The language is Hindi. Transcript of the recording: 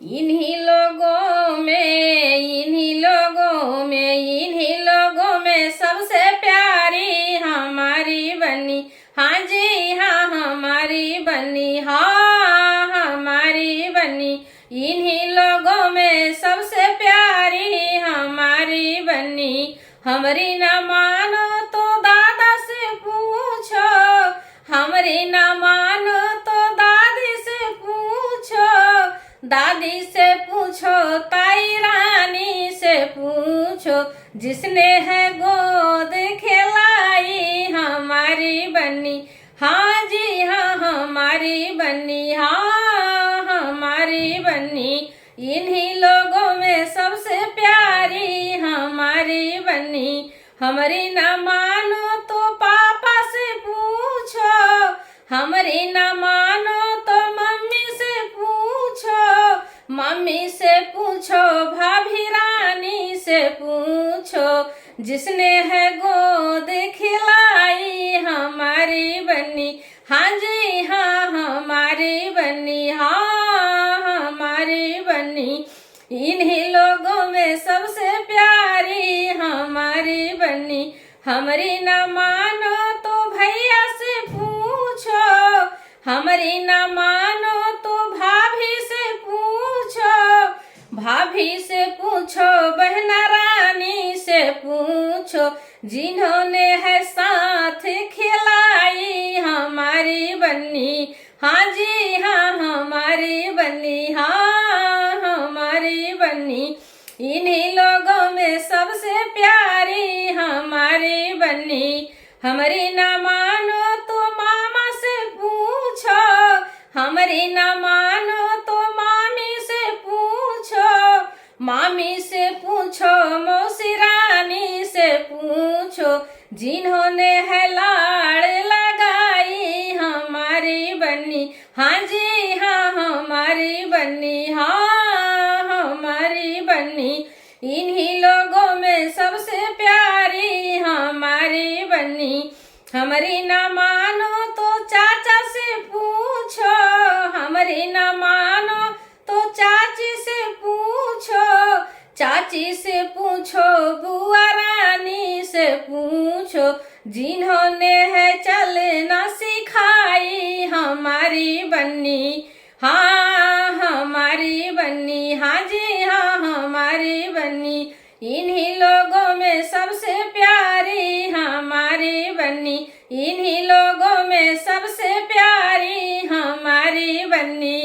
इन्हीं लोगों में सबसे प्यारी हमारी बनी। हाँ जी हाँ हमारी बनी, हाँ हमारी बनी। इन्हीं लोगों में सबसे प्यारी हमारी बनी। हमरी न मानो तो दादा से पूछो, हमरी न मानो तो दादी से पूछो, दादी से पूछो, ताई रानी से पूछो, जिसने है गोद खिलाई हमारी बनी। हाँ जी हाँ हमारी बनी, हाँ हमारी बनी। इन्हीं लोगों में सबसे प्यारी हमारी बनी। हमरी न मानो तो पापा से पूछो, हमरी न मानो तो मम्मी से पूछो, मम्मी से पूछो, भाभी रानी से पूछो, जिसने है गोद खिलाई हमारी बनी। हाँ जी हाँ हमारी बनी, हाँ हमारी बनी। इन्हीं लोगों में सबसे प्यारी हमारी बनी। हमरी न मानो तो भैया से पूछो, हमरी न मानो तो भाभी से पूछो, भाभी से पूछो, बहना रानी से पूछो, जिन्होंने है साथ खिलाई हमारी बनी। हाँ जी हाँ हमारी बनी, हाँ हमारी बनी। इन्हीं लोगों में सबसे प्यारी हमारी बनी। हमरी न मानो तो मामा से पूछो, हमरी न मानो तो मामी से पूछो, मामी से पूछो, मौसी रानी से पूछो, जिन्होंने है लाड़ लगाई हमारी बनी। हाँ जी हाँ हमारी बनी, हाँ हमारी बनी। इन्हीं लोगों में सबसे प्यारी हमारी बनी। हमरी न मानो तो चाचा से पूछो, हमरी न मानो तो चाची से पूछो, चाची से पूछो, बुआ रानी से पूछो, जिन्होंने है चलना सिखाई हमारी बनी। हाँ हमारी बनी, हाँ जी हाँ हमारी बनी। इन्हीं लोगों में सबसे प्यारी हमारी बनी। इन्हीं लोगों में सबसे प्यारी हमारी बनी।